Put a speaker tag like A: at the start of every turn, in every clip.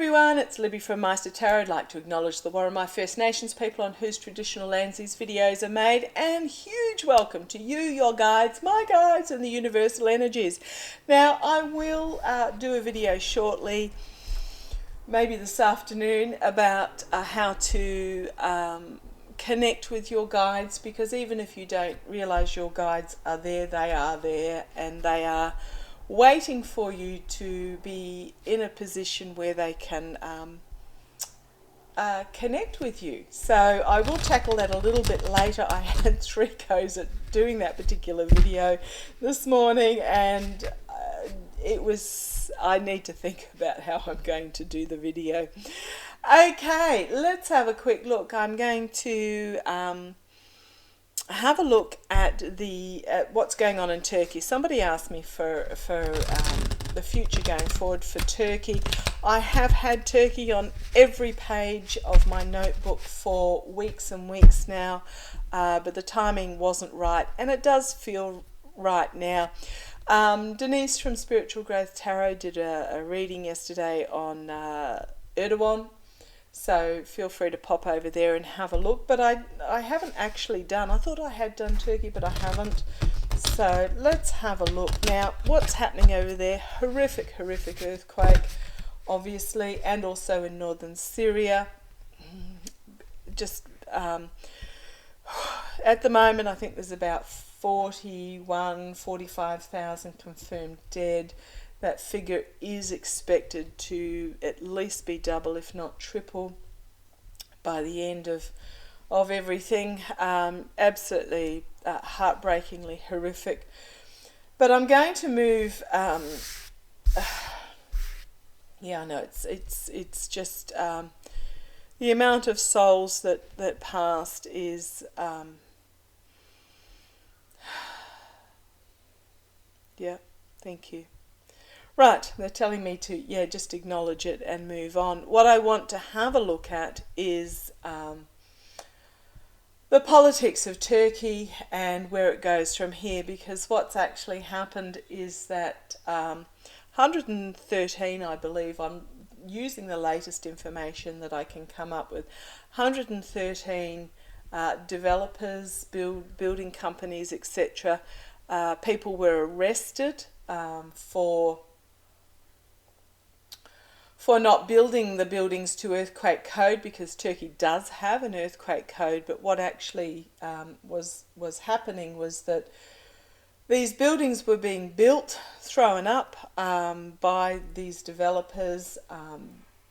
A: everyone, it's Libby from Meister Tarot. I'd like to acknowledge the Worimi First Nations people on whose traditional lands these videos are made, and huge welcome to you, your guides, my guides, and the universal energies. Now, I will do a video shortly, maybe this afternoon, about how to connect with your guides, because even if you don't realise your guides are there, and they are waiting for you to be in a position where they can connect with you. So I will tackle that a little bit later. I had 3 goes at doing that particular video this morning, and I need to think about how I'm going to do the video. Okay, let's have a quick look. I'm going to have a look at what's going on in Turkey. Somebody asked me for the future going forward for Turkey. I have had Turkey on every page of my notebook for weeks and weeks now, but the timing wasn't right, and it does feel right now. Denise from Spiritual Growth Tarot did a reading yesterday on Erdogan. So feel free to pop over there and have a look. But I haven't actually done. I thought I had done Turkey, but I haven't. So let's have a look. Now, what's happening over there? Horrific earthquake, obviously, and also in northern Syria. Just at the moment, I think there's about 45,000 confirmed dead. That figure is expected to at least be double, if not triple, by the end of everything. Absolutely heartbreakingly horrific. But I'm going to move. Yeah, I know it's just the amount of souls that passed is. Yeah, thank you. Right, they're telling me to, just acknowledge it and move on. What I want to have a look at is the politics of Turkey and where it goes from here, because what's actually happened is that 113, I believe, I'm using the latest information that I can come up with, 113 developers, building companies, etc., people were arrested for not building the buildings to earthquake code, because Turkey does have an earthquake code. But what actually was happening was that these buildings were being built, thrown up by these developers.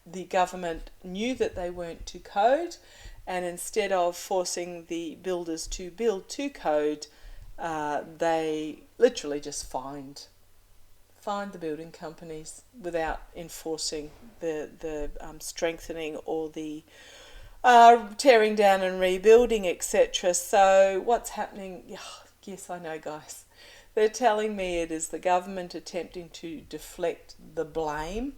A: The government knew that they weren't to code, and instead of forcing the builders to build to code, they literally just fined the building companies without enforcing the strengthening or the tearing down and rebuilding, etc. So what's happening? Yes, I know, guys. They're telling me it is the government attempting to deflect the blame,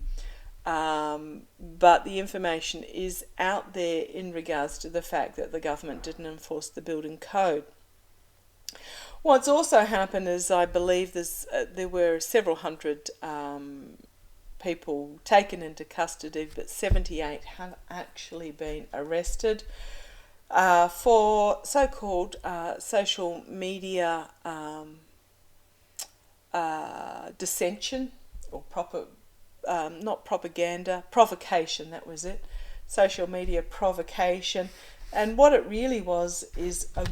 A: but the information is out there in regards to the fact that the government didn't enforce the building code. What's also happened is, I believe there were several hundred people taken into custody, but 78 have actually been arrested for so-called social media dissension, or not propaganda, provocation, that was it, social media provocation. And what it really was is a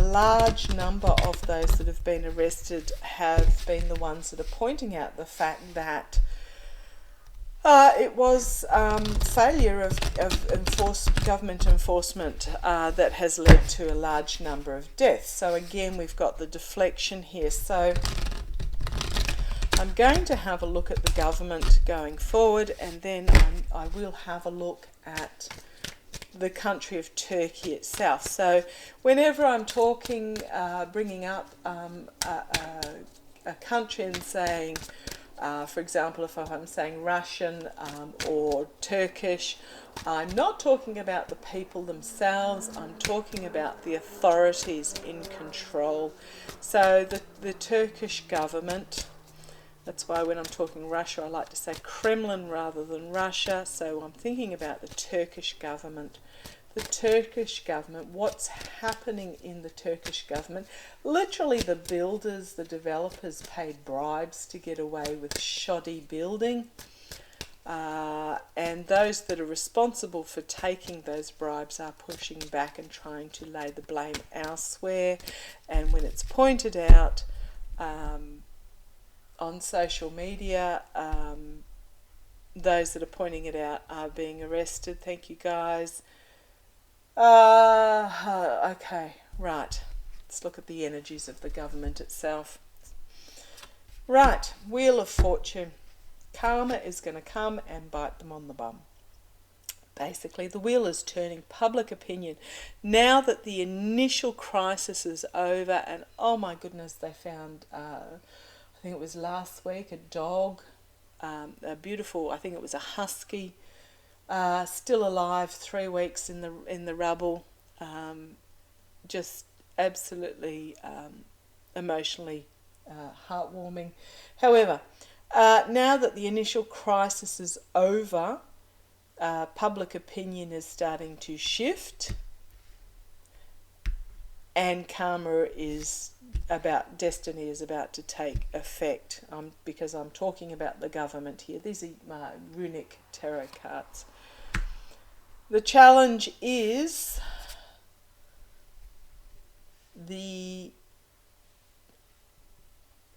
A: large number of those that have been arrested have been the ones that are pointing out the fact that it was failure of government enforcement that has led to a large number of deaths. So again, we've got the deflection here. So I'm going to have a look at the government going forward, and then I will have a look at the country of Turkey itself. So whenever I'm talking, bringing up a country and saying, for example, if I'm saying Russian or Turkish, I'm not talking about the people themselves, I'm talking about the authorities in control. So the Turkish government That's why when I'm talking Russia, I like to say Kremlin rather than Russia. So I'm thinking about the Turkish government. The Turkish government, what's happening in the Turkish government? Literally the builders, the developers paid bribes to get away with shoddy building. And those that are responsible for taking those bribes are pushing back and trying to lay the blame elsewhere. And when it's pointed out on social media, those that are pointing it out are being arrested. Thank you, guys. Okay, right. Let's look at the energies of the government itself. Right, Wheel of Fortune. Karma is going to come and bite them on the bum. Basically, the wheel is turning. Public opinion. Now that the initial crisis is over, and oh my goodness, they found, I think it was last week, a dog, a beautiful, I think it was a husky, still alive, 3 weeks in the rubble. Just absolutely emotionally heartwarming. However, now that the initial crisis is over, public opinion is starting to shift, and karma is about, destiny is about to take effect. Because I'm talking about the government here. These are runic tarot cards. The challenge is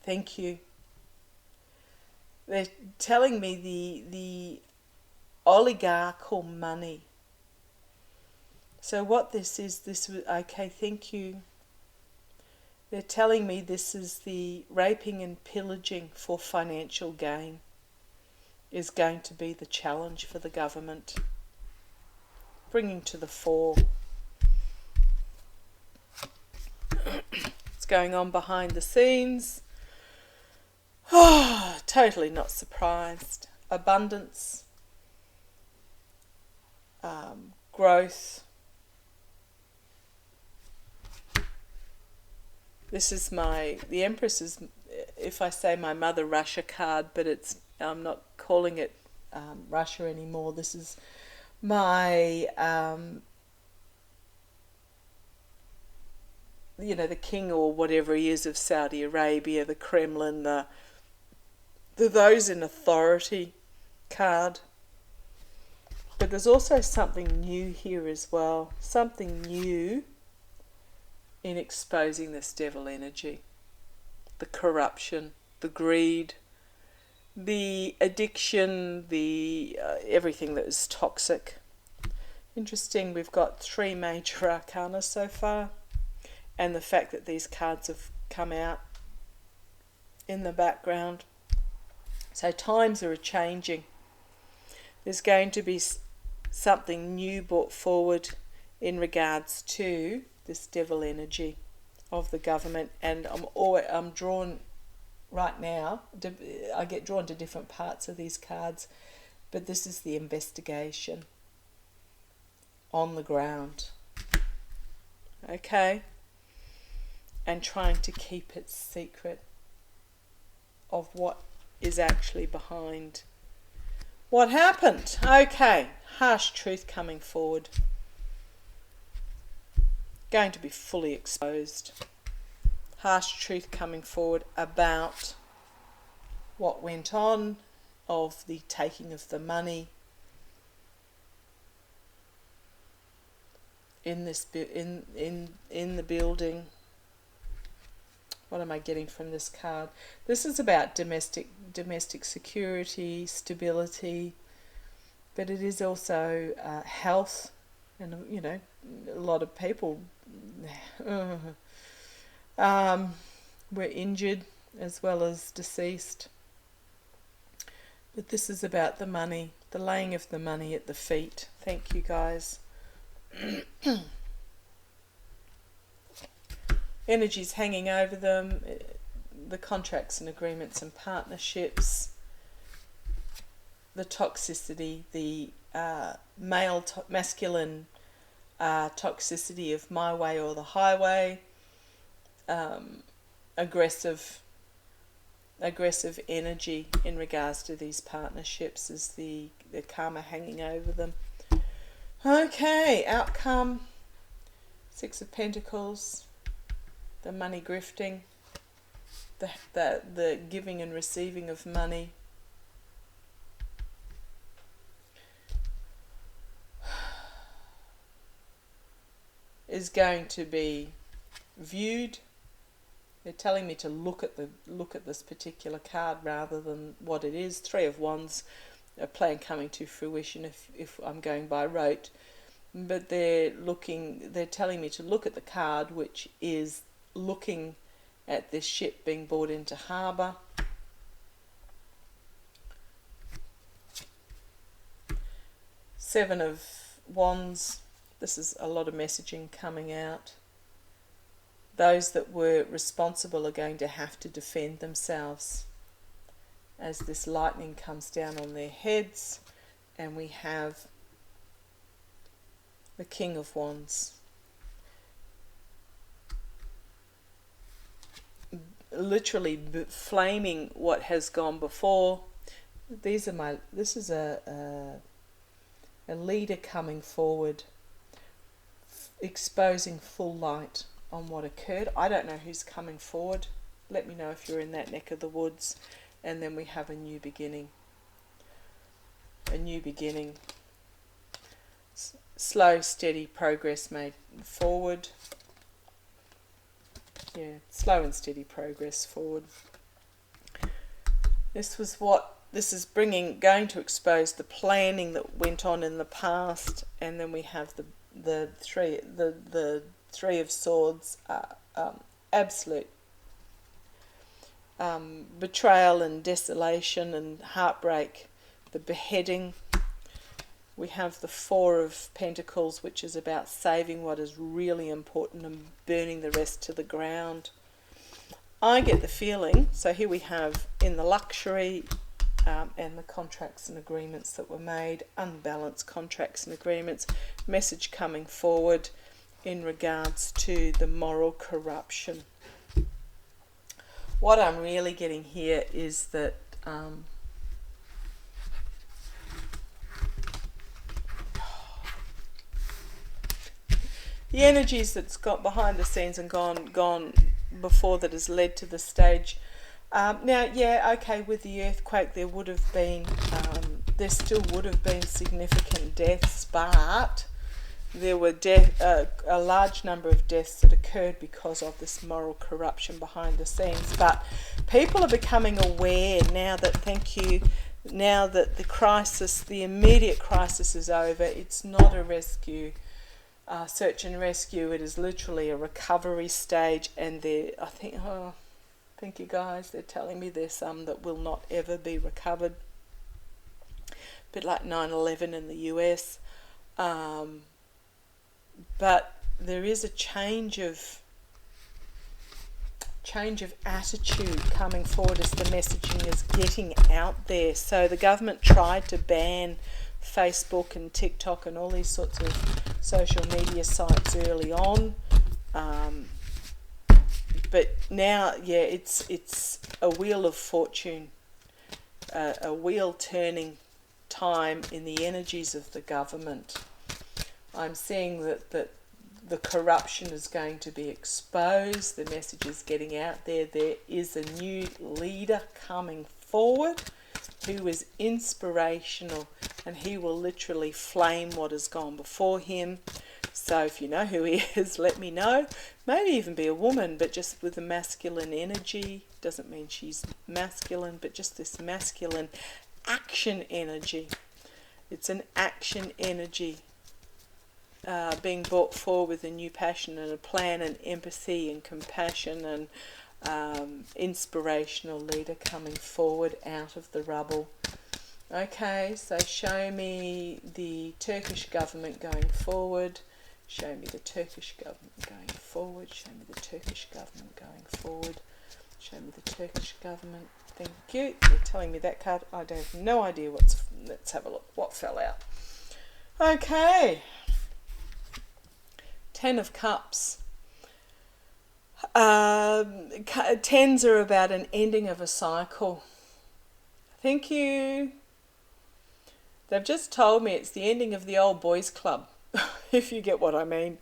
A: thank you. They're telling me the oligarchical money. So what this is, okay, thank you. They're telling me this is the raping and pillaging for financial gain is going to be the challenge for the government, bringing to the fore. What's going on behind the scenes? Oh, totally not surprised. Abundance, growth. This is the Empress is, if I say my Mother Russia card, but I'm not calling it Russia anymore. This is my, the king or whatever he is of Saudi Arabia, the Kremlin, the those in authority card. But there's also something new here as well. Something new in exposing this devil energy. The corruption, the greed, the addiction, the everything that is toxic. Interesting, we've got 3 major arcana so far. And the fact that these cards have come out in the background. So times are changing. There's going to be something new brought forward in regards to this devil energy of the government. And I'm drawn right now, I get drawn to different parts of these cards, but this is the investigation on the ground. Okay? And trying to keep it secret of what is actually behind what happened. Okay, harsh truth coming forward. Going to be fully exposed. Harsh truth coming forward about what went on, of the taking of the money in this in the building. What am I getting from this card? This is about domestic security, stability, but it is also health, and a lot of people were injured as well as deceased. But this is about the money, the laying of the money at the feet. Thank you, guys. Energies hanging over them, the contracts and agreements and partnerships, the toxicity, the masculine toxicity of my way or the highway, aggressive aggressive energy in regards to these partnerships, is the karma hanging over them. Okay, outcome, Six of Pentacles, the money grifting, the giving and receiving of money. Is going to be viewed. They're telling me to look at this particular card rather than what it is. Three of Wands, a plan coming to fruition if I'm going by rote. But they're telling me to look at the card, which is looking at this ship being brought into harbour. Seven of Wands. This is a lot of messaging coming out. Those that were responsible are going to have to defend themselves as this lightning comes down on their heads. And we have the King of Wands. Literally flaming what has gone before. This is a leader coming forward, exposing full light on what occurred. I don't know who's coming forward. Let me know if you're in that neck of the woods. And then we have a new beginning. A new beginning. Slow, steady progress made forward. Yeah, slow and steady progress forward. This is going to expose the planning that went on in the past. And then we have the Three of Swords, absolute betrayal and desolation and heartbreak, the beheading. We have the Four of Pentacles, which is about saving what is really important and burning the rest to the ground. I get the feeling, so here we have in the luxury and the contracts and agreements that were made, unbalanced contracts and agreements, message coming forward in regards to the moral corruption. What I'm really getting here is that the energies that's got behind the scenes and gone before that has led to the stage. Now, yeah, okay, with the earthquake there still would have been significant deaths, but there were a large number of deaths that occurred because of this moral corruption behind the scenes. But people are becoming aware now that, now that the immediate crisis is over. It's not a rescue, search and rescue. It is literally a recovery stage, and thank you guys, they're telling me there's some that will not ever be recovered. A bit like 9/11 in the US. But there is a change of attitude coming forward as the messaging is getting out there. So the government tried to ban Facebook and TikTok and all these sorts of social media sites early on. But now, yeah, it's a wheel of fortune, a wheel turning time in the energies of the government. I'm seeing that the corruption is going to be exposed. The message is getting out there. There is a new leader coming forward who is inspirational, and he will literally flame what has gone before him. So if you know who he is, let me know. Maybe even be a woman, but just with a masculine energy. Doesn't mean she's masculine, but just this masculine action energy. It's an action energy being brought forward with a new passion and a plan and empathy and compassion and inspirational leader coming forward out of the rubble. Okay, so show me the Turkish government going forward. Show me the Turkish government going forward. Show me the Turkish government going forward. Show me the Turkish government. Thank you. They're telling me that card. I have no idea what's... Let's have a look. What fell out? Okay. 10 of Cups. Tens are about an ending of a cycle. Thank you. They've just told me it's the ending of the old boys club, if you get what I mean.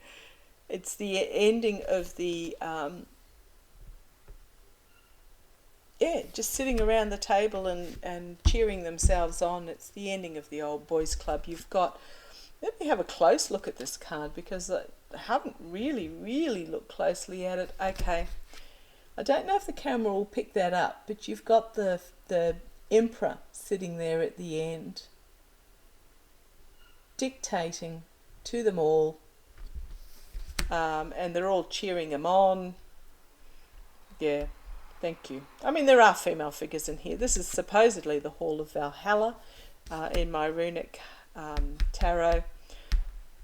A: It's the ending of the, just sitting around the table and cheering themselves on. It's the ending of the old boys club. You've got, let me have a close look at this card because I haven't really looked closely at it. Okay. I don't know if the camera will pick that up, but you've got the Emperor sitting there at the end, dictating to them all, and they're all cheering him on. Yeah, thank you. I mean, there are female figures in here. This is supposedly the Hall of Valhalla in my runic tarot,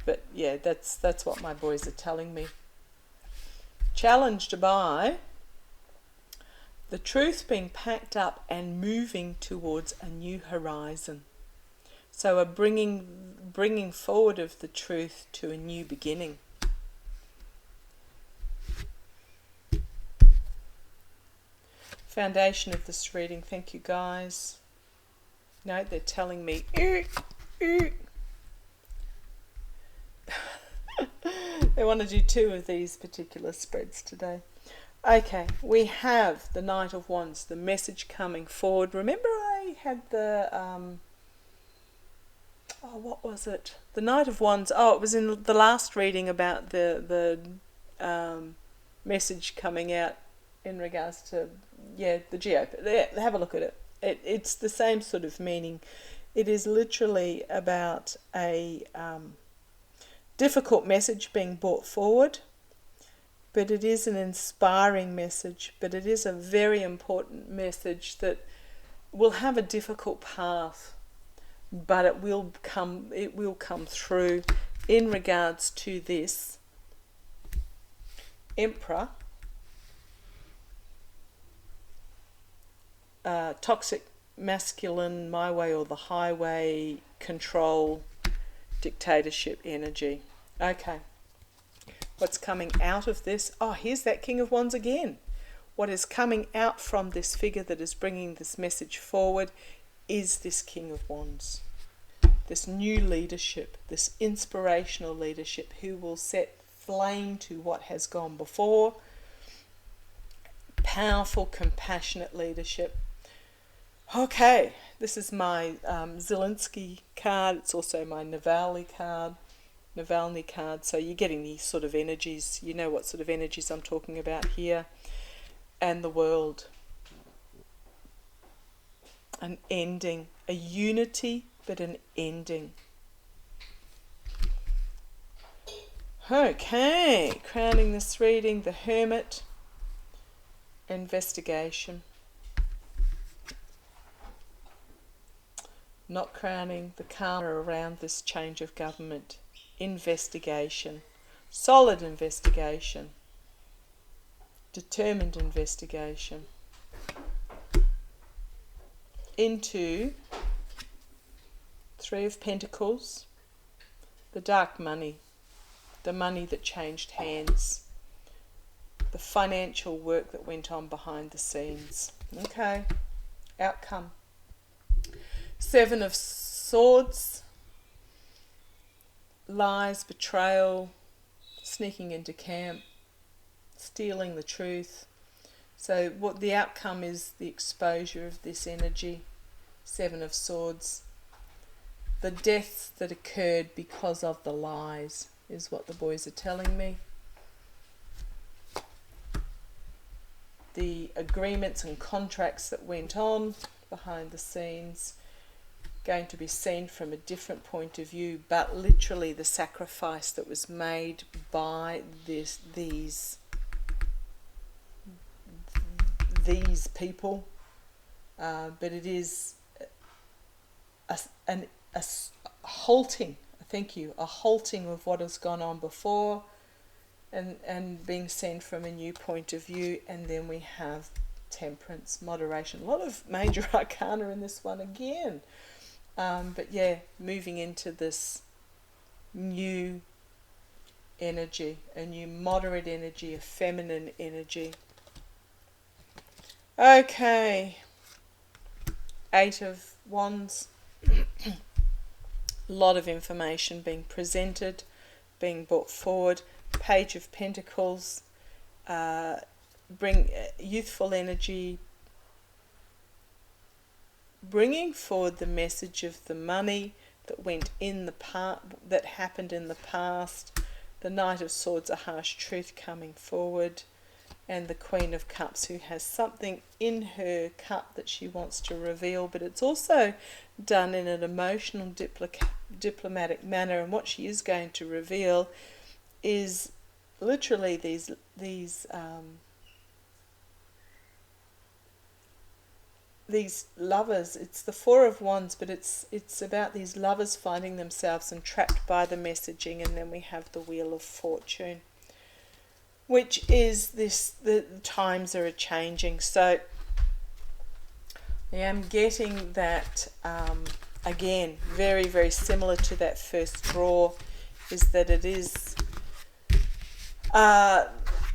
A: but yeah, that's what my boys are telling me. Challenged by the truth being packed up and moving towards a new horizon. So a bringing forward of the truth to a new beginning. Foundation of this reading, thank you guys. No, they're telling me they want to do 2 of these particular spreads today. Okay, we have the Knight of Wands, the message coming forward. Remember I had the, what was it? The Knight of Wands. Oh, it was in the last reading about the message coming out in regards to, the geo. Have a look at it. It's the same sort of meaning. It is literally about a difficult message being brought forward. But it is an inspiring message, but it is a very important message that will have a difficult path, but it will come through in regards to this Emperor, toxic masculine, my way or the highway, control, dictatorship energy. Okay. What's coming out of this? Oh, here's that King of Wands again. What is coming out from this figure that is bringing this message forward is this King of Wands. This new leadership, this inspirational leadership who will set flame to what has gone before. Powerful, compassionate leadership. Okay, this is my Zelensky card. It's also my Navalny card. So you're getting these sort of energies. You know what sort of energies I'm talking about here. And the world. An ending. A unity, but an ending. Okay, crowning this reading, the Hermit. Investigation. Not crowning the karma around this change of government. Investigation, solid investigation, determined investigation into 3 of Pentacles, the dark money, the money that changed hands, the financial work that went on behind the scenes. Okay, outcome. 7 of Swords, lies, betrayal, sneaking into camp, stealing the truth. So what the outcome is, the exposure of this energy. 7 of Swords. The deaths that occurred because of the lies is what the boys are telling me. The agreements and contracts that went on behind the scenes, going to be seen from a different point of view, but literally the sacrifice that was made by these people, but it is a halting. Thank you, a halting of what has gone on before, and being seen from a new point of view. And then we have temperance, moderation. A lot of major arcana in this one again. But yeah, moving into this new energy, a new moderate energy, a feminine energy. Okay, Eight of Wands. A lot of information being presented, being brought forward. Page of Pentacles. Bring youthful energy, bringing forward the message of the money that went in the that happened in the past. The Knight of Swords, a harsh truth coming forward, and the Queen of Cups, who has something in her cup that she wants to reveal, but it's also done in an emotional, diplomatic manner. And what she is going to reveal is literally these lovers. It's the Four of Wands, but it's about these lovers finding themselves entrapped by the messaging. And then we have the Wheel of Fortune, which is the times are changing. So I am getting that again, very, very similar to that first draw, is that it is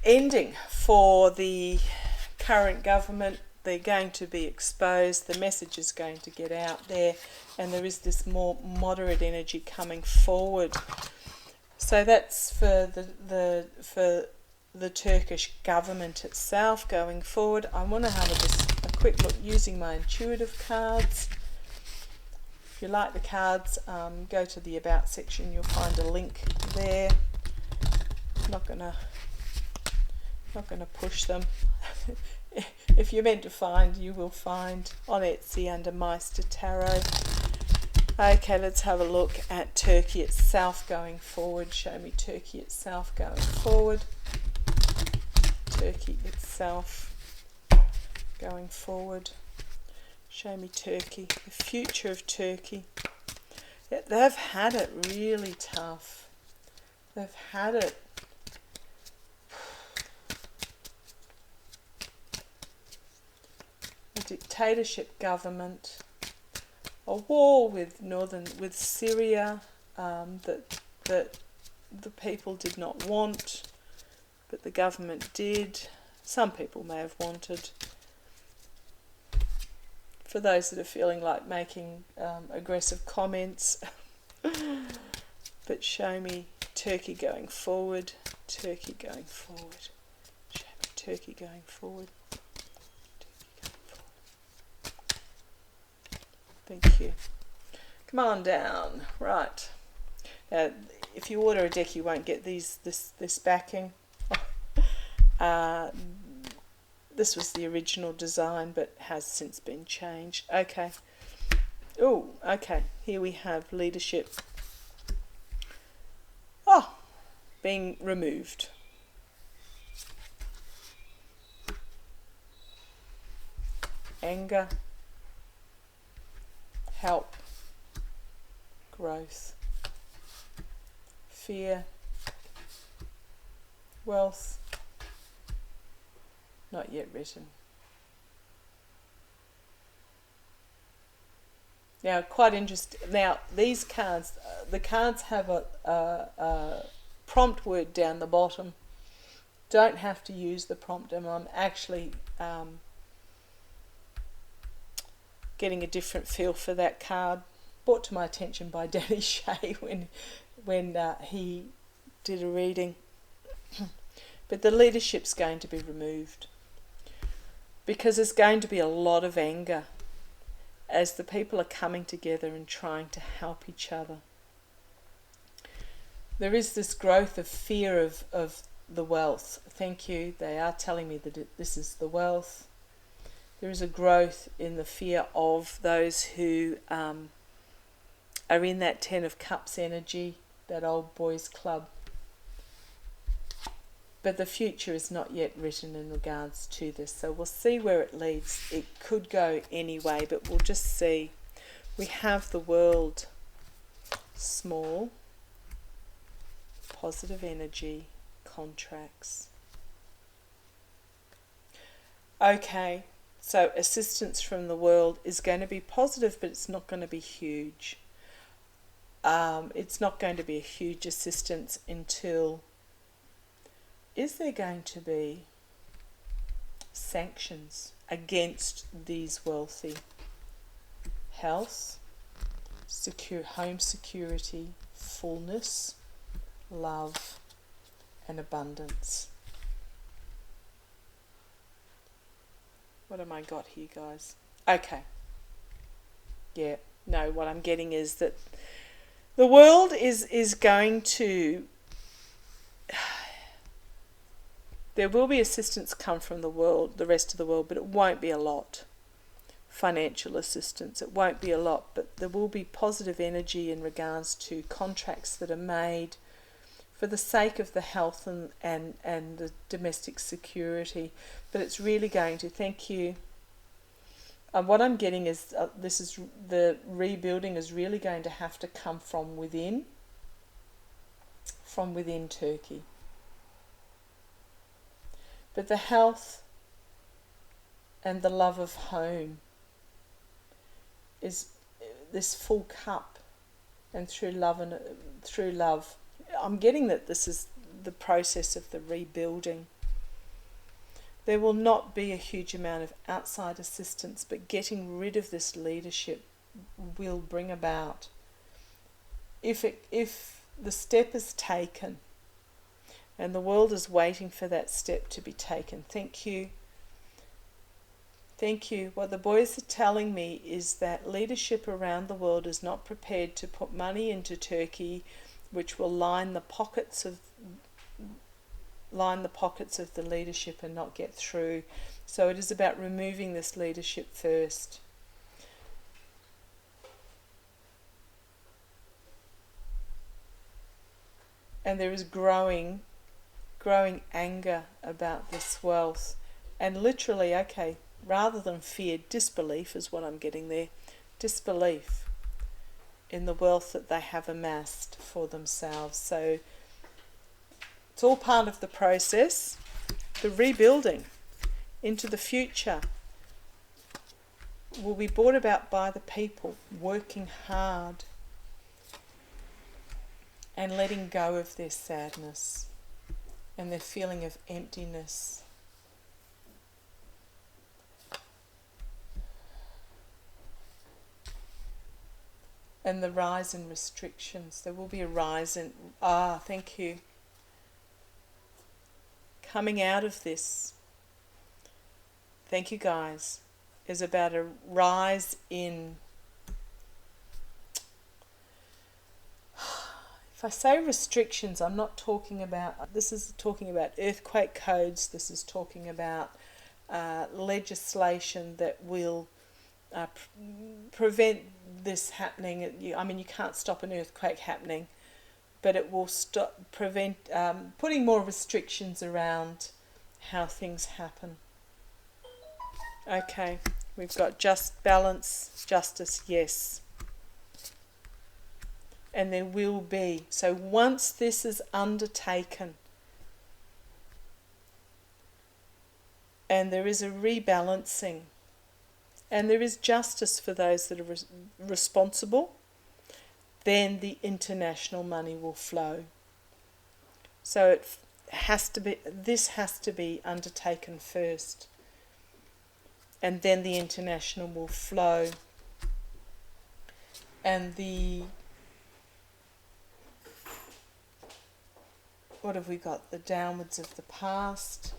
A: ending for the current government. They're going to be exposed, the message is going to get out there, and there is this more moderate energy coming forward. So that's for the Turkish government itself going forward. I want to have just a quick look using my intuitive cards. If you like the cards, go to the About section, you'll find a link there. I'm not gonna push them. If you're meant to find, you will find on Etsy under Meister Tarot. Okay, let's have a look at Turkey itself going forward. Show me Turkey itself going forward. Turkey itself going forward. Show me Turkey, the future of Turkey. Yeah, they've had it really tough. They've had it. A dictatorship government, a war with Syria that the people did not want, but the government did. Some people may have wanted. For those that are feeling like making aggressive comments, but show me Turkey going forward. Turkey going forward. Show me Turkey going forward. Thank you. Come on down. Right. If you order a deck, you won't get this backing. This was the original design, but has since been changed. Okay. Oh, okay. Here we have leadership. Oh, being removed. Anger. Help, growth, fear, wealth, not yet written. Now, quite interesting. Now, these cards, the cards have a prompt word down the bottom. Don't have to use the prompt, and I'm actually getting a different feel for that card, brought to my attention by Danny Shea when he did a reading. But the leadership's going to be removed because there's going to be a lot of anger as the people are coming together and trying to help each other. There is this growth of fear of the wealth. Thank you. They are telling me that this is the wealth. There is a growth in the fear of those who are in that Ten of Cups energy, that old boys club. But the future is not yet written in regards to this, so we'll see where it leads. It could go any way, but we'll just see. We have the World, small, positive energy, contracts. Okay. So assistance from the world is going to be positive, but it's not going to be huge. It's not going to be a huge assistance until is there going to be sanctions against these wealthy? Health, home security, fullness, love, and abundance. What am I got here, guys? Okay. Yeah, no, what I'm getting is that the world is going to... There will be assistance come from the rest of the world, but it won't be a lot. Financial assistance, it won't be a lot, but there will be positive energy in regards to contracts that are made for the sake of the health and the domestic security. But it's really going to, thank you. What I'm getting is the rebuilding is really going to have to come from within Turkey. But the health and the love of home is this full cup, and through love, I'm getting that this is the process of the rebuilding. There will not be a huge amount of outside assistance, but getting rid of this leadership will bring about, if the step is taken, and the world is waiting for that step to be taken. Thank you. Thank you. What the boys are telling me is that leadership around the world is not prepared to put money into Turkey, which will line the pockets of the leadership and not get through. So it is about removing this leadership first. And there is growing anger about this wealth. And literally, okay, rather than fear, disbelief is what I'm getting there. Disbelief in the wealth that they have amassed for themselves. So it's all part of the process. The rebuilding into the future will be brought about by the people working hard and letting go of their sadness and their feeling of emptiness. And the rise in restrictions. There will be a rise in... thank you. Coming out of this, thank you guys, is about a rise in... If I say restrictions, I'm not talking about... This is talking about earthquake codes. This is talking about legislation that will prevent this happening. You can't stop an earthquake happening, but it will prevent putting more restrictions around how things happen. Okay, we've got just balance, justice, yes. And there will be. So once this is undertaken and there is a rebalancing and there is justice for those that are responsible, then the international money will flow. So this has to be undertaken first, and then the international will flow. And what have we got? The downwards of the past.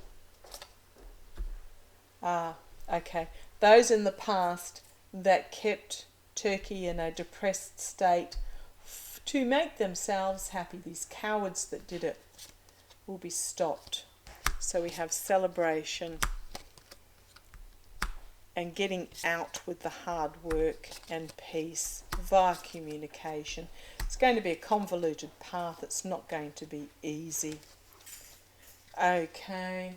A: Okay. Those in the past that kept Turkey in a depressed state to make themselves happy, these cowards that did it, will be stopped. So we have celebration and getting out with the hard work and peace via communication. It's going to be a convoluted path. It's not going to be easy. Okay.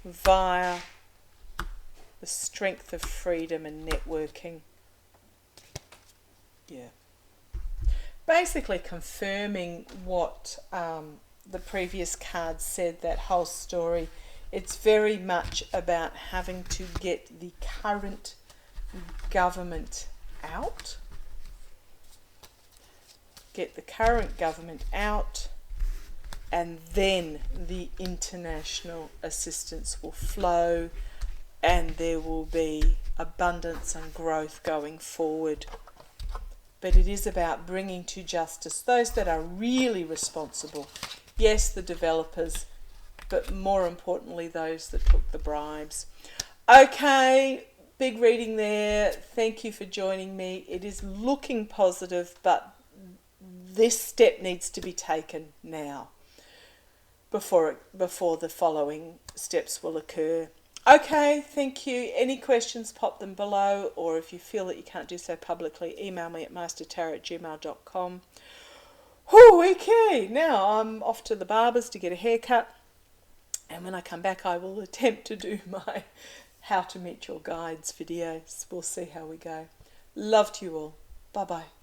A: Via the strength of freedom and networking. Yeah. Basically confirming what the previous card said, that whole story. It's very much about having to get the current government out. Get the current government out and then the international assistance will flow, and there will be abundance and growth going forward. But it is about bringing to justice those that are really responsible. Yes, the developers, but more importantly, those that took the bribes. Okay, big reading there. Thank you for joining me. It is looking positive, but this step needs to be taken now before the following steps will occur. Okay, thank you. Any questions, pop them below, or if you feel that you can't do so publicly, email me at mastertarot@gmail.com. Okay, now I'm off to the barber's to get a haircut, and when I come back I will attempt to do my How to Meet Your Guides videos. We'll see how we go. Love to you all. Bye-bye.